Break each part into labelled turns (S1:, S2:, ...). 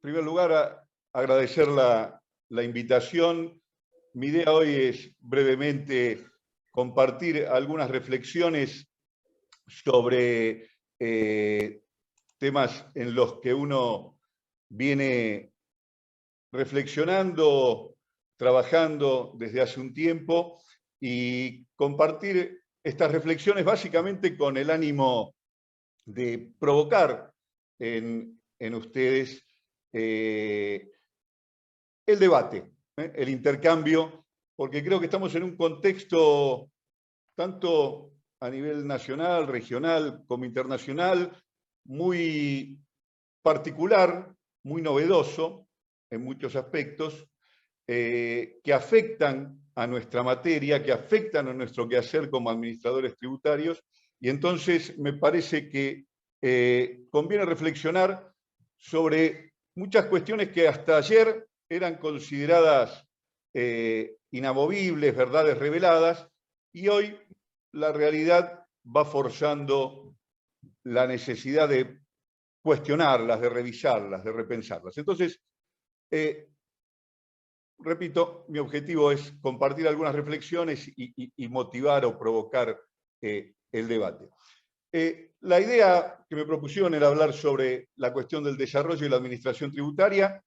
S1: primer lugar, agradecer la invitación. Mi idea hoy es brevemente compartir algunas reflexiones sobre temas en los que uno viene reflexionando, trabajando desde hace un tiempo y compartir estas reflexiones básicamente con el ánimo de provocar en ustedes el debate, el intercambio, porque creo que estamos en un contexto tanto a nivel nacional, regional como internacional, muy particular, muy novedoso en muchos aspectos, que afectan a nuestra materia, que afectan a nuestro quehacer como administradores tributarios, y entonces me parece que conviene reflexionar sobre muchas cuestiones que hasta ayer eran consideradas inamovibles, verdades reveladas, y hoy la realidad va forzando la necesidad de cuestionarlas, de revisarlas, de repensarlas. Entonces, repito, mi objetivo es compartir algunas reflexiones y motivar o provocar el debate. La idea que me propusieron era hablar sobre la cuestión del desarrollo y la administración tributaria,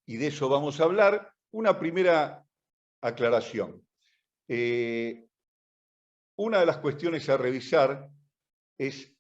S1: y de eso vamos a hablar. Una primera aclaración. Una de las cuestiones a revisar es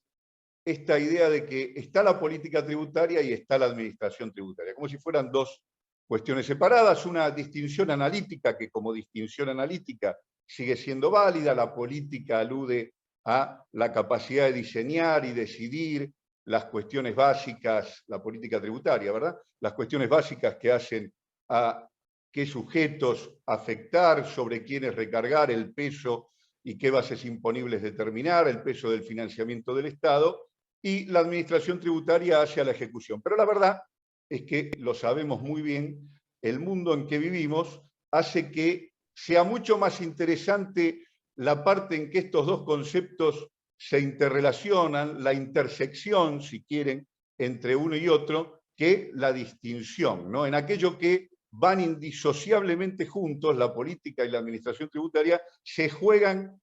S1: esta idea de que está la política tributaria y está la administración tributaria, como si fueran dos cuestiones separadas, una distinción analítica que como distinción analítica sigue siendo válida. La política alude a la capacidad de diseñar y decidir las cuestiones básicas, la política tributaria, ¿verdad? Las cuestiones básicas que hacen a qué sujetos afectar, sobre quiénes recargar el peso y qué bases imponibles determinar, el peso del financiamiento del Estado, y la administración tributaria hacia la ejecución. Pero la verdad es que, lo sabemos muy bien, el mundo en que vivimos hace que sea mucho más interesante la parte en que estos dos conceptos se interrelacionan, la intersección, si quieren, entre uno y otro, que la distinción, ¿no? En aquello que van indisociablemente juntos, la política y la administración tributaria, se juegan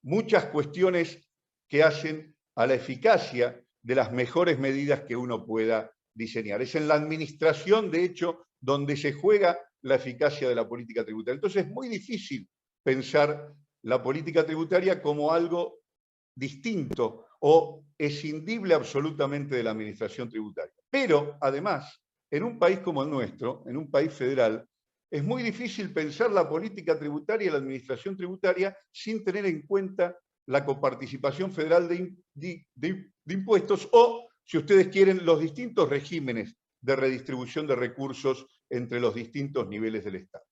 S1: muchas cuestiones que hacen a la eficacia de las mejores medidas que uno pueda diseñar. Es en la administración, de hecho, donde se juega la eficacia de la política tributaria. Entonces es muy difícil pensar la política tributaria como algo distinto o escindible absolutamente de la administración tributaria. Pero, además, en un país como el nuestro, en un país federal, es muy difícil pensar la política tributaria y la administración tributaria sin tener en cuenta la coparticipación federal de impuestos o, si ustedes quieren, los distintos regímenes de redistribución de recursos entre los distintos niveles del Estado.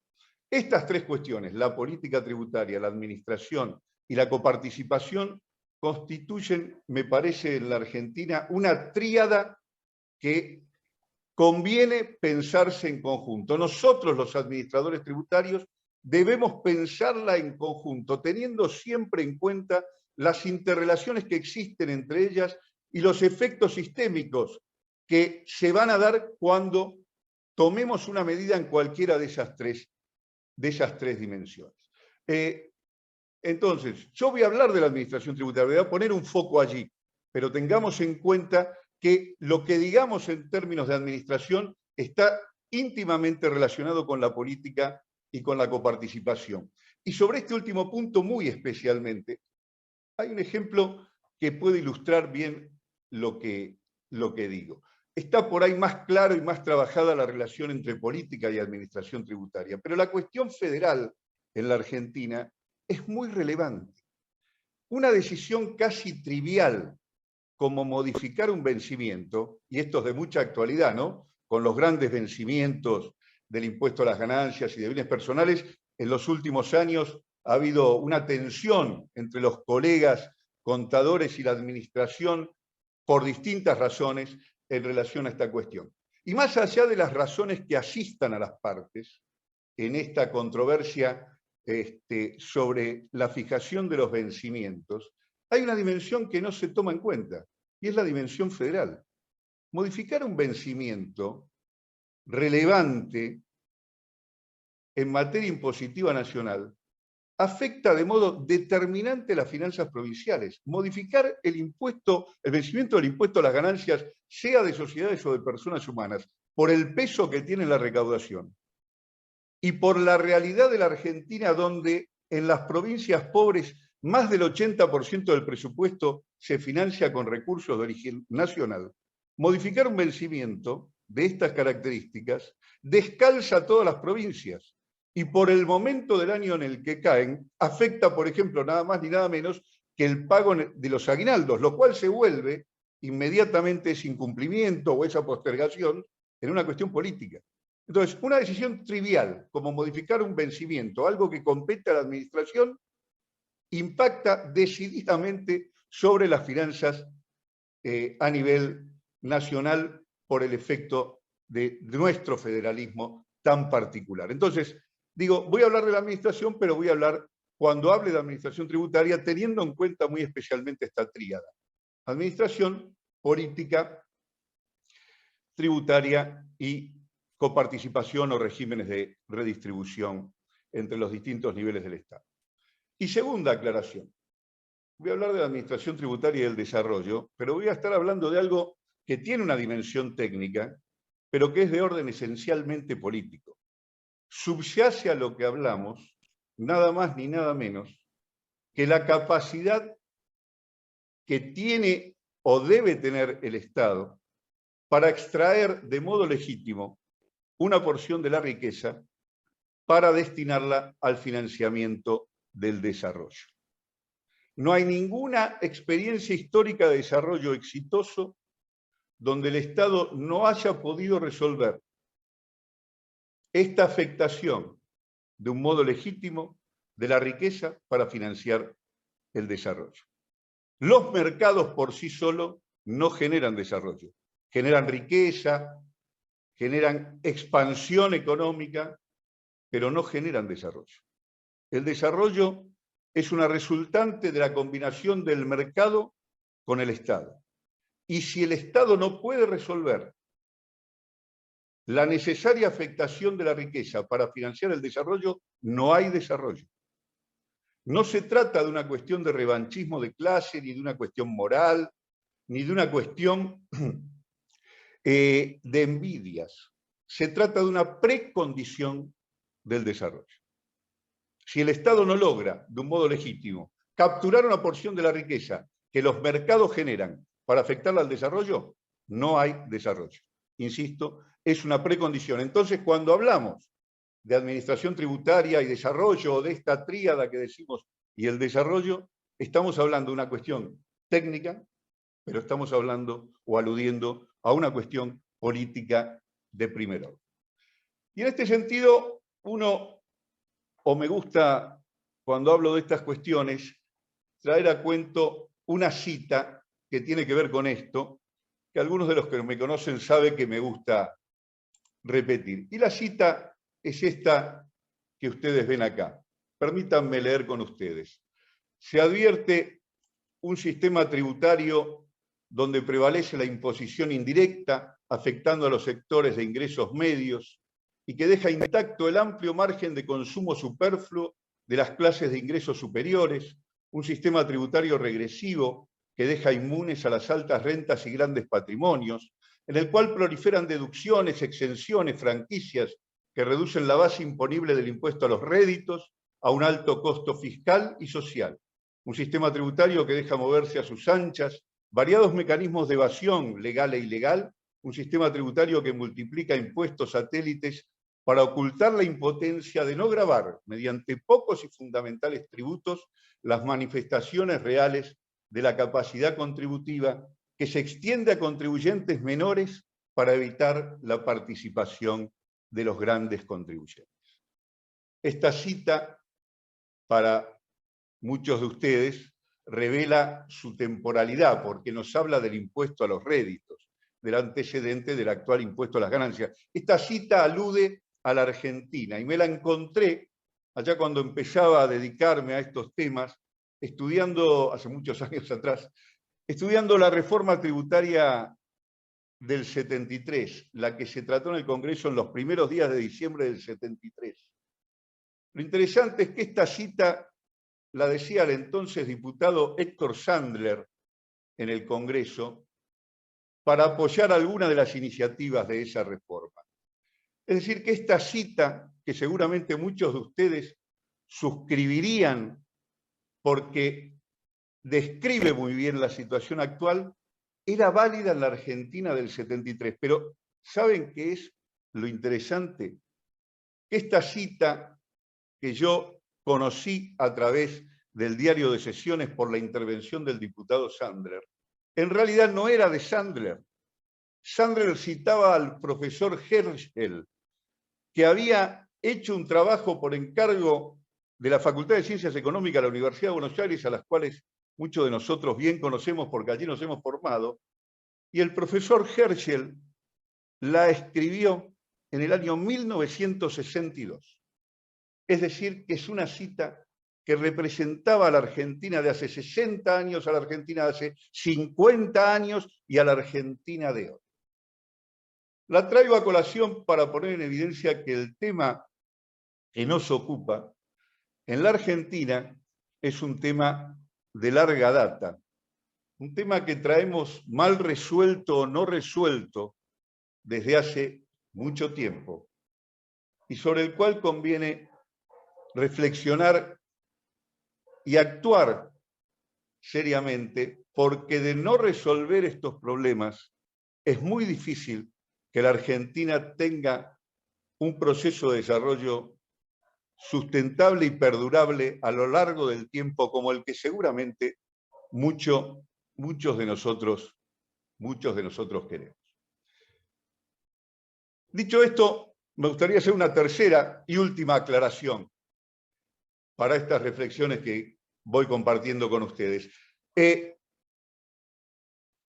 S1: Estas tres cuestiones, la política tributaria, la administración y la coparticipación, constituyen, me parece, en la Argentina una tríada que conviene pensarse en conjunto. Nosotros, los administradores tributarios, debemos pensarla en conjunto, teniendo siempre en cuenta las interrelaciones que existen entre ellas y los efectos sistémicos que se van a dar cuando tomemos una medida en cualquiera de esas tres dimensiones. Entonces, yo voy a hablar de la administración tributaria, voy a poner un foco allí, pero tengamos en cuenta que lo que digamos en términos de administración está íntimamente relacionado con la política y con la coparticipación. Y sobre este último punto, muy especialmente, hay un ejemplo que puede ilustrar bien lo que digo. Está por ahí más claro y más trabajada la relación entre política y administración tributaria, pero la cuestión federal en la Argentina es muy relevante. Una decisión casi trivial como modificar un vencimiento, y esto es de mucha actualidad, ¿no? Con los grandes vencimientos del impuesto a las ganancias y de bienes personales, en los últimos años ha habido una tensión entre los colegas contadores y la administración por distintas razones en relación a esta cuestión. Y más allá de las razones que asistan a las partes en esta controversia sobre la fijación de los vencimientos, hay una dimensión que no se toma en cuenta, y es la dimensión federal. Modificar un vencimiento relevante en materia impositiva nacional afecta de modo determinante las finanzas provinciales. Modificar el impuesto, el vencimiento del impuesto a las ganancias, sea de sociedades o de personas humanas, por el peso que tiene la recaudación y por la realidad de la Argentina, donde en las provincias pobres más del 80% del presupuesto se financia con recursos de origen nacional, modificar un vencimiento de estas características descalza a todas las provincias y por el momento del año en el que caen, afecta, por ejemplo, nada más ni nada menos que el pago de los aguinaldos, lo cual se vuelve inmediatamente ese incumplimiento o esa postergación en una cuestión política. Entonces, una decisión trivial, como modificar un vencimiento, algo que compete a la administración, impacta decididamente sobre las finanzas a nivel nacional por el efecto de nuestro federalismo tan particular. Entonces, digo, voy a hablar de la administración, pero voy a hablar, cuando hable de administración tributaria, teniendo en cuenta muy especialmente esta tríada: administración, política, tributaria y coparticipación o regímenes de redistribución entre los distintos niveles del Estado. Y segunda aclaración, voy a hablar de la administración tributaria y del desarrollo, pero voy a estar hablando de algo que tiene una dimensión técnica, pero que es de orden esencialmente político. Subyace a lo que hablamos nada más ni nada menos que la capacidad que tiene o debe tener el Estado para extraer de modo legítimo una porción de la riqueza para destinarla al financiamiento del desarrollo. No hay ninguna experiencia histórica de desarrollo exitoso donde el Estado no haya podido resolver esta afectación de un modo legítimo de la riqueza para financiar el desarrollo. Los mercados por sí solos no generan desarrollo, generan riqueza, generan expansión económica, pero no generan desarrollo. El desarrollo es una resultante de la combinación del mercado con el Estado. Y si el Estado no puede resolver la necesaria afectación de la riqueza para financiar el desarrollo, no hay desarrollo. No se trata de una cuestión de revanchismo de clase, ni de una cuestión moral, ni de una cuestión de envidias. Se trata de una precondición del desarrollo. Si el Estado no logra, de un modo legítimo, capturar una porción de la riqueza que los mercados generan para afectarla al desarrollo, no hay desarrollo. Insisto, es una precondición. Entonces, cuando hablamos de administración tributaria y desarrollo, o de esta tríada que decimos, y el desarrollo, estamos hablando de una cuestión técnica, pero estamos hablando o aludiendo a una cuestión política de primer orden. Y en este sentido, o me gusta, cuando hablo de estas cuestiones, traer a cuento una cita que tiene que ver con esto, que algunos de los que me conocen saben que me gusta repetir. Y la cita es esta que ustedes ven acá. Permítanme leer con ustedes. Se advierte un sistema tributario donde prevalece la imposición indirecta, afectando a los sectores de ingresos medios, y que deja intacto el amplio margen de consumo superfluo de las clases de ingresos superiores, un sistema tributario regresivo que deja inmunes a las altas rentas y grandes patrimonios, en el cual proliferan deducciones, exenciones, franquicias que reducen la base imponible del impuesto a los réditos a un alto costo fiscal y social. Un sistema tributario que deja moverse a sus anchas variados mecanismos de evasión legal e ilegal, un sistema tributario que multiplica impuestos satélites para ocultar la impotencia de no gravar, mediante pocos y fundamentales tributos, las manifestaciones reales de la capacidad contributiva que se extiende a contribuyentes menores para evitar la participación de los grandes contribuyentes. Esta cita, para muchos de ustedes, revela su temporalidad, porque nos habla del impuesto a los réditos, del antecedente del actual impuesto a las ganancias. Esta cita alude a la Argentina, y me la encontré allá cuando empezaba a dedicarme a estos temas, estudiando, hace muchos años atrás, estudiando la reforma tributaria del 73, la que se trató en el Congreso en los primeros días de diciembre del 73. Lo interesante es que esta cita la decía el entonces diputado Héctor Sandler en el Congreso para apoyar algunas de las iniciativas de esa reforma. Es decir, que esta cita, que seguramente muchos de ustedes suscribirían porque describe muy bien la situación actual, era válida en la Argentina del 73. Pero ¿saben qué es lo interesante? Esta cita que yo conocí a través del diario de sesiones por la intervención del diputado Sandler, en realidad no era de Sandler. Sandler citaba al profesor Herschel, que había hecho un trabajo por encargo de la Facultad de Ciencias Económicas de la Universidad de Buenos Aires, a las cuales muchos de nosotros bien conocemos porque allí nos hemos formado, y el profesor Herschel la escribió en el año 1962. Es decir, que es una cita que representaba a la Argentina de hace 60 años, a la Argentina de hace 50 años y a la Argentina de hoy. La traigo a colación para poner en evidencia que el tema que nos ocupa en la Argentina es un tema de larga data, un tema que traemos mal resuelto o no resuelto desde hace mucho tiempo y sobre el cual conviene reflexionar y actuar seriamente, porque de no resolver estos problemas es muy difícil que la Argentina tenga un proceso de desarrollo sustentable y perdurable a lo largo del tiempo, como el que seguramente muchos de nosotros queremos. Dicho esto, me gustaría hacer una tercera y última aclaración para estas reflexiones que voy compartiendo con ustedes.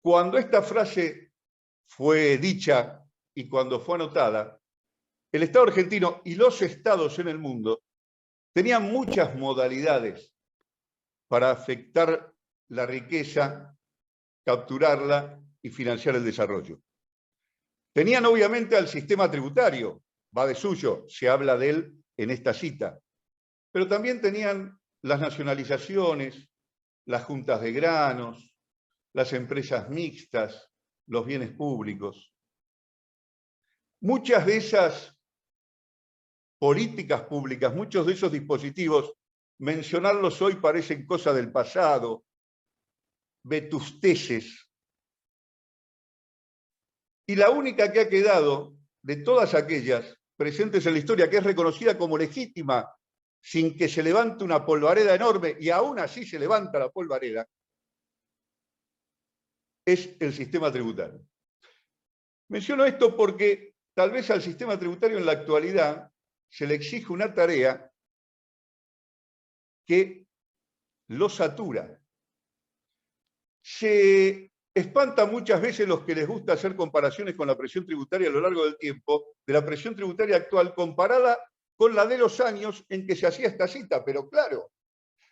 S1: Cuando esta frase fue dicha y cuando fue anotada, el Estado argentino y los estados en el mundo tenían muchas modalidades para afectar la riqueza, capturarla y financiar el desarrollo. Tenían obviamente al sistema tributario, va de suyo, se habla de él en esta cita, pero también tenían las nacionalizaciones, las juntas de granos, las empresas mixtas, los bienes públicos. Muchas de esas políticas públicas, muchos de esos dispositivos, mencionarlos hoy parecen cosa del pasado, vetusteces. Y la única que ha quedado de todas aquellas presentes en la historia, que es reconocida como legítima, sin que se levante una polvareda enorme, y aún así se levanta la polvareda, es el sistema tributario. Menciono esto porque tal vez al sistema tributario en la actualidad se le exige una tarea que lo satura. Se espantan muchas veces los que les gusta hacer comparaciones con la presión tributaria a lo largo del tiempo, de la presión tributaria actual comparada con la de los años en que se hacía esta cita. Pero claro,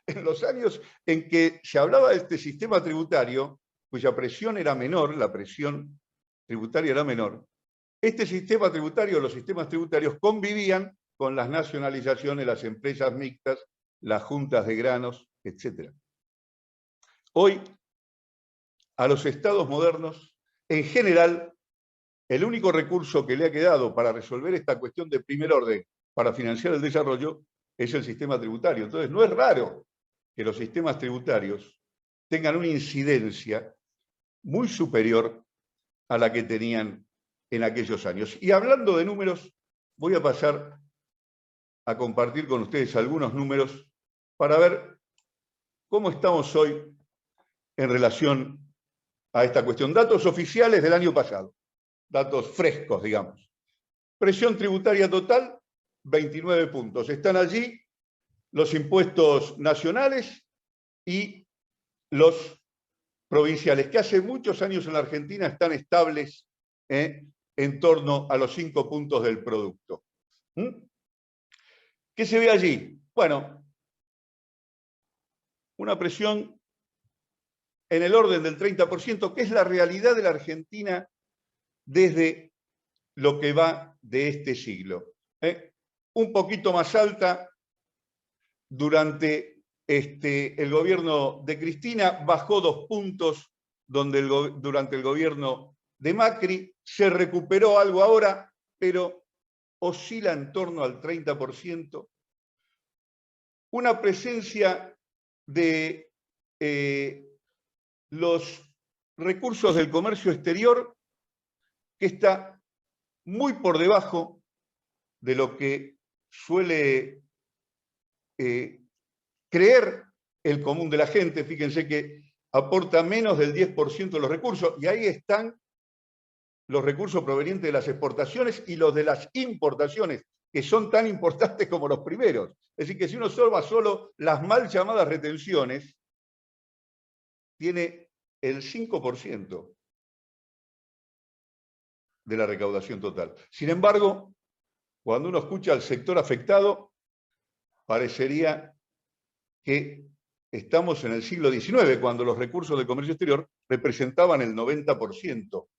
S1: en los años en que se hablaba de este sistema tributario, cuya presión era menor, la presión tributaria era menor, este sistema tributario, los sistemas tributarios convivían con las nacionalizaciones, las empresas mixtas, las juntas de granos, etc. Hoy, a los estados modernos, en general, el único recurso que le ha quedado para resolver esta cuestión de primer orden, para financiar el desarrollo, es el sistema tributario. Entonces, no es raro que los sistemas tributarios tengan una incidencia muy superior a la que tenían en aquellos años. Y hablando de números, voy a pasar a compartir con ustedes algunos números para ver cómo estamos hoy en relación a esta cuestión. Datos oficiales del año pasado, datos frescos, digamos. Presión tributaria total, 29 puntos. Están allí los impuestos nacionales y los provinciales, que hace muchos años en la Argentina están estables en torno a los 5 puntos del producto. ¿Qué se ve allí? Bueno, una presión en el orden del 30%, que es la realidad de la Argentina desde lo que va de este siglo. Un poquito más alta durante el gobierno de Cristina, bajó 2 puntos durante el gobierno de Macri, se recuperó algo ahora, pero oscila en torno al 30%. Una presencia de los recursos del comercio exterior que está muy por debajo de lo que suele creer el común de la gente. Fíjense que aporta menos del 10% de los recursos, y ahí están los recursos provenientes de las exportaciones y los de las importaciones, que son tan importantes como los primeros. Es decir, que si uno observa solo las mal llamadas retenciones, tiene el 5% de la recaudación total. Sin embargo, cuando uno escucha al sector afectado, parecería que estamos en el siglo XIX, cuando los recursos de comercio exterior representaban el 90%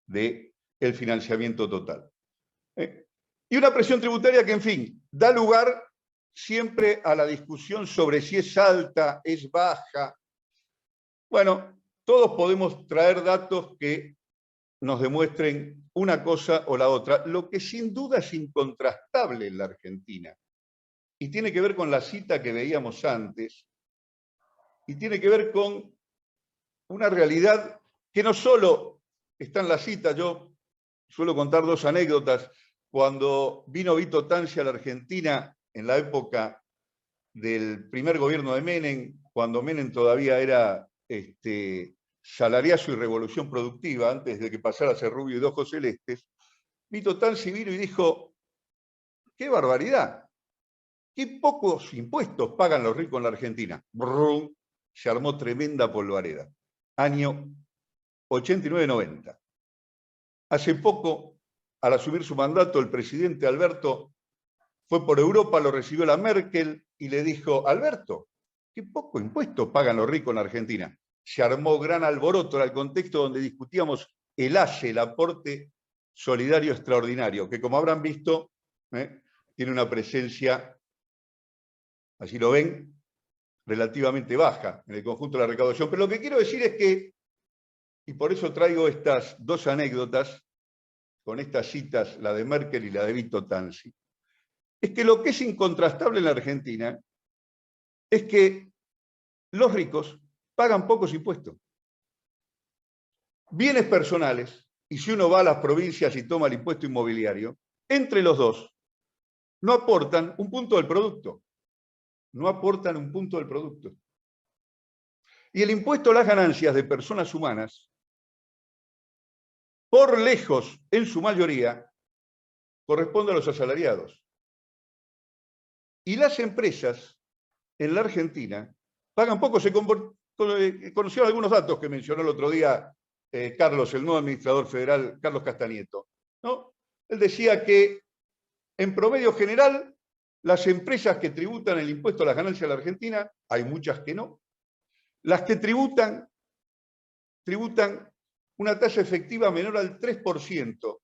S1: del financiamiento total. Y una presión tributaria que, en fin, da lugar siempre a la discusión sobre si es alta, es baja. Bueno, todos podemos traer datos que nos demuestren una cosa o la otra. Lo que sin duda es incontrastable en la Argentina, y tiene que ver con la cita que veíamos antes, y tiene que ver con una realidad que no solo está en la cita. Yo suelo contar 2 anécdotas. Cuando vino Vito Tanzi a la Argentina en la época del primer gobierno de Menem, cuando Menem todavía era salariazo y revolución productiva, antes de que pasara a ser rubio y de ojos celestes, Vito Tanzi vino y dijo: ¡qué barbaridad! ¡Qué pocos impuestos pagan los ricos en la Argentina! Brum, se armó tremenda polvareda. Año 89-90. Hace poco, al asumir su mandato, el presidente Alberto fue por Europa, lo recibió la Merkel y le dijo: Alberto, qué poco impuesto pagan los ricos en la Argentina. Se armó gran alboroto, era el contexto donde discutíamos el ASE, el aporte solidario extraordinario, que, como habrán visto, tiene una presencia, así lo ven, relativamente baja en el conjunto de la recaudación. Pero lo que quiero decir es que, y por eso traigo estas 2 anécdotas, con estas citas, la de Merkel y la de Vito Tanzi, es que lo que es incontrastable en la Argentina es que los ricos pagan pocos impuestos. Bienes personales, y si uno va a las provincias y toma el impuesto inmobiliario, entre los dos no aportan un punto del producto. No aportan un punto del producto. Y el impuesto a las ganancias de personas humanas, por lejos, en su mayoría, corresponde a los asalariados. Y las empresas en la Argentina pagan poco. Se conocieron algunos datos que mencionó el otro día Carlos, el nuevo administrador federal, Carlos Castanieto, ¿no? Él decía que, en promedio general, las empresas que tributan el impuesto a las ganancias de la Argentina, hay muchas que no, las que tributan una tasa efectiva menor al 3%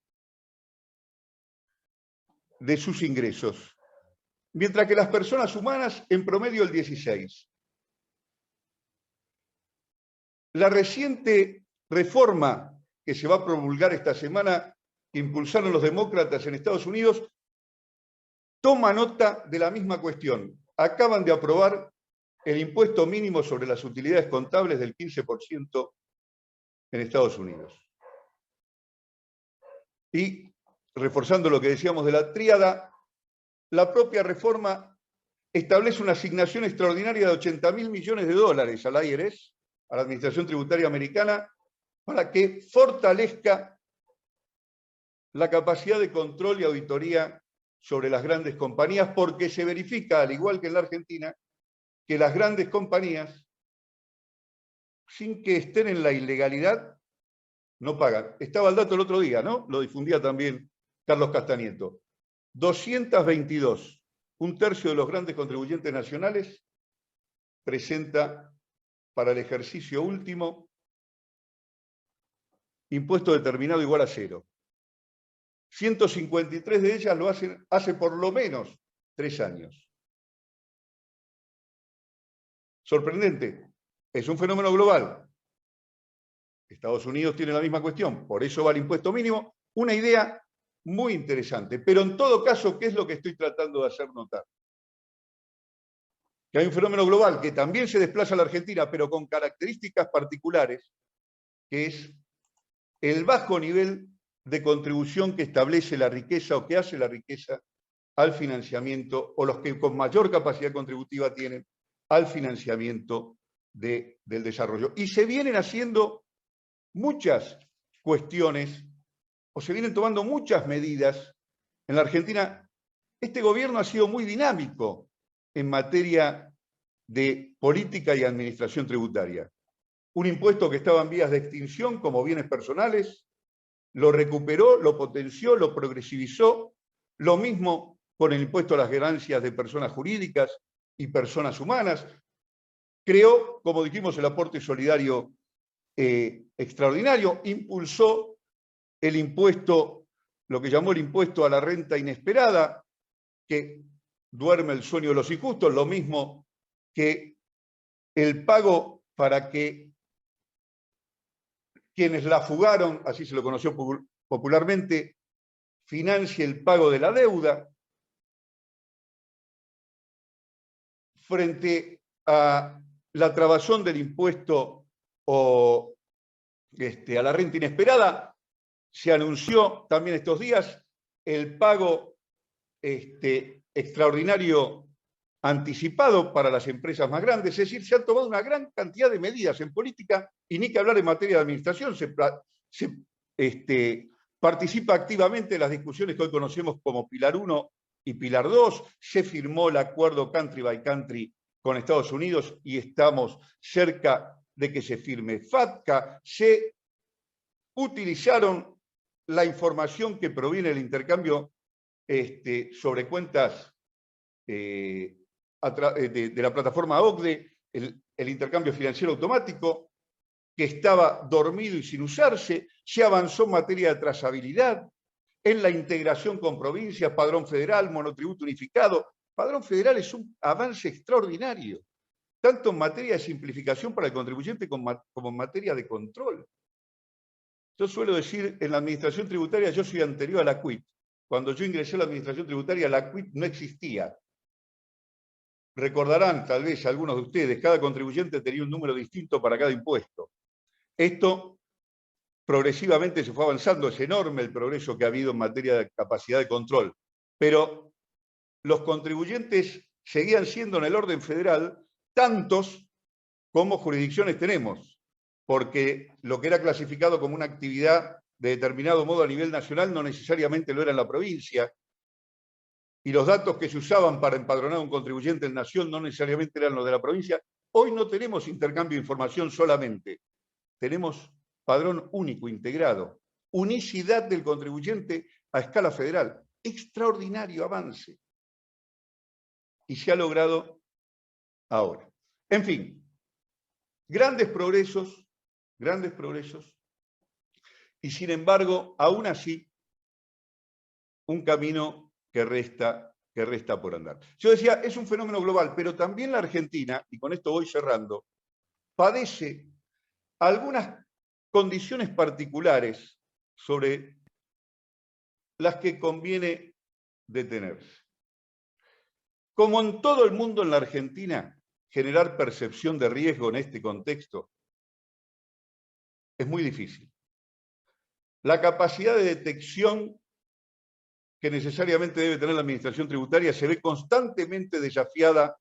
S1: de sus ingresos, mientras que las personas humanas, en promedio, el 16%. La reciente reforma que se va a promulgar esta semana, que impulsaron los demócratas en Estados Unidos, toma nota de la misma cuestión. Acaban de aprobar el impuesto mínimo sobre las utilidades contables del 15% en Estados Unidos. Y, reforzando lo que decíamos de la tríada, la propia reforma establece una asignación extraordinaria de $80.000 millones al IRS, a la Administración Tributaria Americana, para que fortalezca la capacidad de control y auditoría sobre las grandes compañías, porque se verifica, al igual que en la Argentina, que las grandes compañías, sin que estén en la ilegalidad, no pagan. Estaba el dato el otro día, ¿no? Lo difundía también Carlos Castanieto. 222, un tercio de los grandes contribuyentes nacionales, presenta para el ejercicio último impuesto determinado igual a 0. 153 de ellas lo hacen hace por lo menos 3 años. Sorprendente. Es un fenómeno global. Estados Unidos tiene la misma cuestión, por eso va el impuesto mínimo. Una idea muy interesante, pero en todo caso, ¿qué es lo que estoy tratando de hacer notar? Que hay un fenómeno global que también se desplaza a la Argentina, pero con características particulares, que es el bajo nivel de contribución que establece la riqueza o que hace la riqueza al financiamiento, o los que con mayor capacidad contributiva tienen al financiamiento del desarrollo. Y se vienen haciendo muchas cuestiones, o se vienen tomando muchas medidas. En la Argentina, este gobierno ha sido muy dinámico en materia de política y administración tributaria. Un impuesto que estaba en vías de extinción como bienes personales, lo recuperó, lo potenció, lo progresivizó. Lo mismo con el impuesto a las ganancias de personas jurídicas y personas humanas. Creó, como dijimos, el aporte solidario extraordinario, impulsó el impuesto, lo que llamó el impuesto a la renta inesperada, que duerme el sueño de los injustos, lo mismo que el pago para que quienes la fugaron, así se lo conoció popularmente, financie el pago de la deuda. Frente a la trabazón del impuesto a la renta inesperada, se anunció también estos días el pago extraordinario anticipado para las empresas más grandes. Es decir, se han tomado una gran cantidad de medidas en política y ni que hablar en materia de administración. Se participa activamente en las discusiones que hoy conocemos como Pilar 1 y Pilar 2. Se firmó el acuerdo Country by Country con Estados Unidos y estamos cerca de que se firme FATCA. Se utilizaron la información que proviene del intercambio sobre cuentas de la plataforma OCDE, el intercambio financiero automático, que estaba dormido y sin usarse. Se avanzó en materia de trazabilidad, en la integración con provincias, padrón federal, monotributo unificado. Padrón federal es un avance extraordinario, tanto en materia de simplificación para el contribuyente como en materia de control. Yo suelo decir, en la administración tributaria, yo soy anterior a la CUIT. Cuando yo ingresé a la administración tributaria, la CUIT no existía. Recordarán, tal vez, algunos de ustedes, cada contribuyente tenía un número distinto para cada impuesto. Esto progresivamente se fue avanzando, es enorme el progreso que ha habido en materia de capacidad de control, pero los contribuyentes seguían siendo en el orden federal tantos como jurisdicciones tenemos, porque lo que era clasificado como una actividad de determinado modo a nivel nacional no necesariamente lo era en la provincia, y los datos que se usaban para empadronar a un contribuyente en nación no necesariamente eran los de la provincia. Hoy no tenemos intercambio de información solamente, tenemos padrón único, integrado, unicidad del contribuyente a escala federal. Extraordinario avance. Y se ha logrado ahora. En fin, grandes progresos, y sin embargo, aún así, un camino que resta por andar. Yo decía, es un fenómeno global, pero también la Argentina, y con esto voy cerrando, padece algunas condiciones particulares sobre las que conviene detenerse. Como en todo el mundo, en la Argentina, generar percepción de riesgo en este contexto es muy difícil. La capacidad de detección que necesariamente debe tener la administración tributaria se ve constantemente desafiada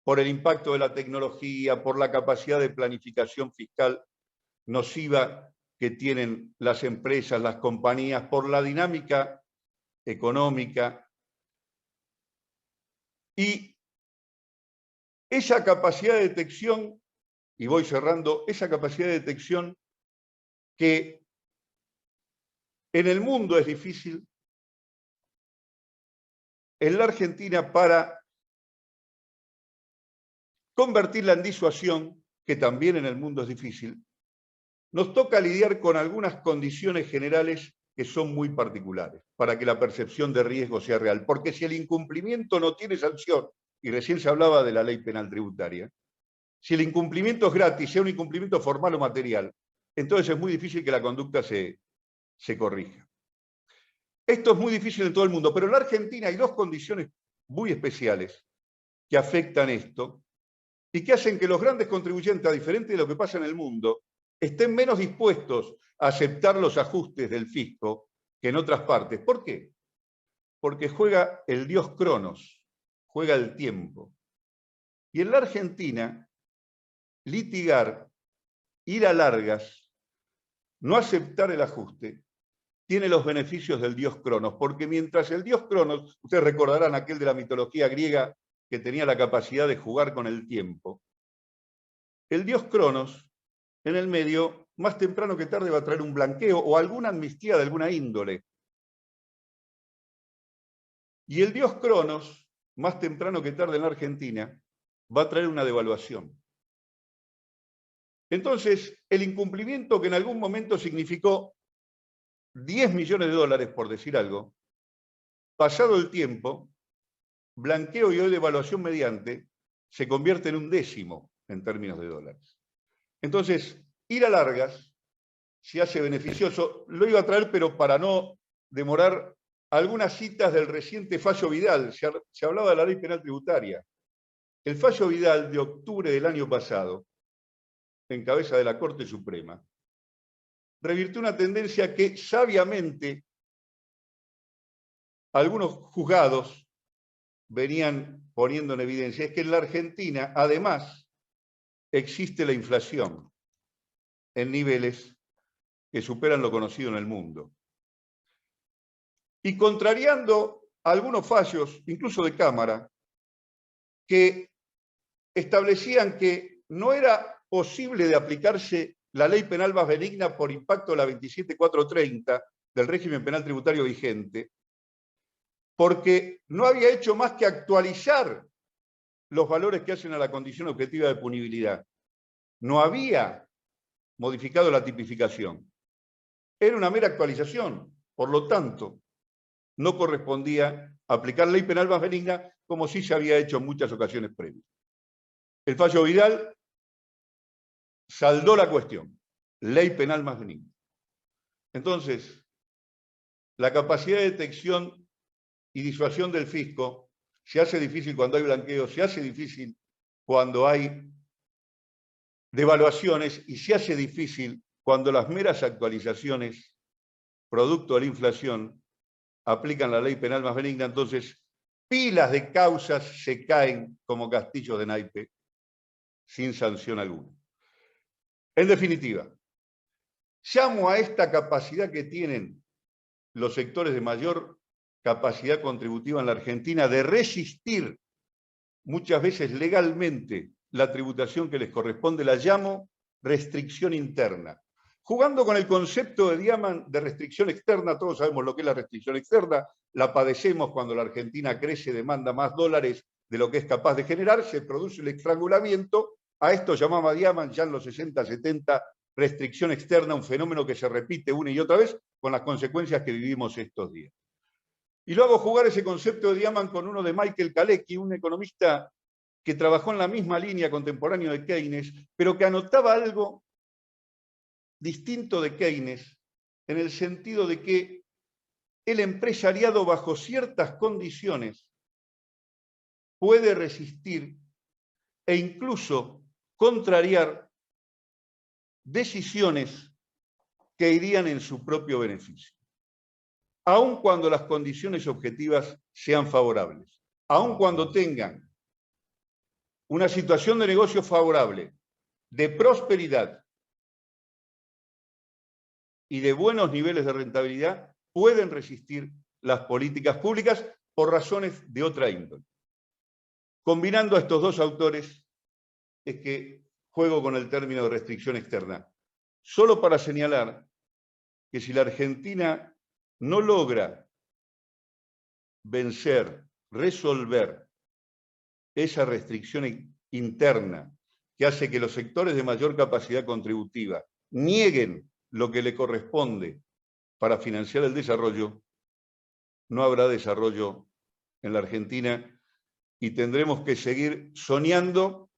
S1: por el impacto de la tecnología, por la capacidad de planificación fiscal nociva que tienen las empresas, las compañías, por la dinámica económica. Y esa capacidad de detección, y voy cerrando, esa capacidad de detección que en el mundo es difícil, en la Argentina, para convertirla en disuasión, que también en el mundo es difícil, nos toca lidiar con algunas condiciones generales que son muy particulares para que la percepción de riesgo sea real. Porque si el incumplimiento no tiene sanción, y recién se hablaba de la ley penal tributaria, si el incumplimiento es gratis, sea un incumplimiento formal o material, entonces es muy difícil que la conducta se corrija. Esto es muy difícil en todo el mundo, pero en la Argentina hay dos condiciones muy especiales que afectan esto y que hacen que los grandes contribuyentes, a diferencia de lo que pasa en el mundo, estén menos dispuestos a aceptar los ajustes del fisco que en otras partes. ¿Por qué? Porque juega el dios Cronos, juega el tiempo. Y en la Argentina, litigar, ir a largas, no aceptar el ajuste, tiene los beneficios del dios Cronos, porque mientras el dios Cronos, ustedes recordarán aquel de la mitología griega que tenía la capacidad de jugar con el tiempo, el dios Cronos, en el medio, más temprano que tarde va a traer un blanqueo o alguna amnistía de alguna índole. Y el dios Cronos, más temprano que tarde en la Argentina, va a traer una devaluación. Entonces, el incumplimiento que en algún momento significó 10 millones de dólares, por decir algo, pasado el tiempo, blanqueo y hoy devaluación mediante, se convierte en un décimo en términos de dólares. Entonces, ir a largas se hace beneficioso. Lo iba a traer, pero para no demorar, algunas citas del reciente fallo Vidal. Se hablaba de la ley penal tributaria. El fallo Vidal de octubre del año pasado, en cabeza de la Corte Suprema, revirtió una tendencia que sabiamente algunos juzgados venían poniendo en evidencia. Es que en la Argentina, además, existe la inflación en niveles que superan lo conocido en el mundo. Y contrariando algunos fallos, incluso de Cámara, que establecían que no era posible de aplicarse la ley penal más benigna por impacto de la 27430 del régimen penal tributario vigente, porque no había hecho más que actualizar los valores que hacen a la condición objetiva de punibilidad. No había modificado la tipificación. Era una mera actualización. Por lo tanto, no correspondía aplicar ley penal más benigna como sí se había hecho en muchas ocasiones previas. El fallo Vidal saldó la cuestión. Ley penal más benigna. Entonces, la capacidad de detección y disuasión del fisco se hace difícil cuando hay blanqueo, se hace difícil cuando hay devaluaciones y se hace difícil cuando las meras actualizaciones, producto de la inflación, aplican la ley penal más benigna. Entonces, pilas de causas se caen como castillos de naipe sin sanción alguna. En definitiva, llamo a esta capacidad que tienen los sectores de mayor capacidad contributiva en la Argentina de resistir muchas veces legalmente la tributación que les corresponde, la llamo restricción interna. Jugando con el concepto de Diamant de restricción externa, todos sabemos lo que es la restricción externa, la padecemos cuando la Argentina crece, demanda más dólares de lo que es capaz de generar, se produce el estrangulamiento, a esto llamaba Diamant ya en los 60, 70, restricción externa, un fenómeno que se repite una y otra vez con las consecuencias que vivimos estos días. Y lo hago jugar ese concepto de Diamant con uno de Michael Kalecki, un economista que trabajó en la misma línea contemporáneo de Keynes, pero que anotaba algo distinto de Keynes, en el sentido de que el empresariado bajo ciertas condiciones puede resistir e incluso contrariar decisiones que irían en su propio beneficio, aun cuando las condiciones objetivas sean favorables, aun cuando tengan una situación de negocio favorable, de prosperidad y de buenos niveles de rentabilidad, pueden resistir las políticas públicas por razones de otra índole. Combinando a estos dos autores es que juego con el término de restricción externa, solo para señalar que si la Argentina no logra vencer, resolver esa restricción interna que hace que los sectores de mayor capacidad contributiva nieguen lo que le corresponde para financiar el desarrollo, no habrá desarrollo en la Argentina y tendremos que seguir soñando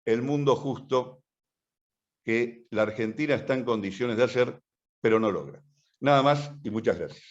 S1: el mundo justo que la Argentina está en condiciones de hacer, pero no logra. Nada más y muchas gracias.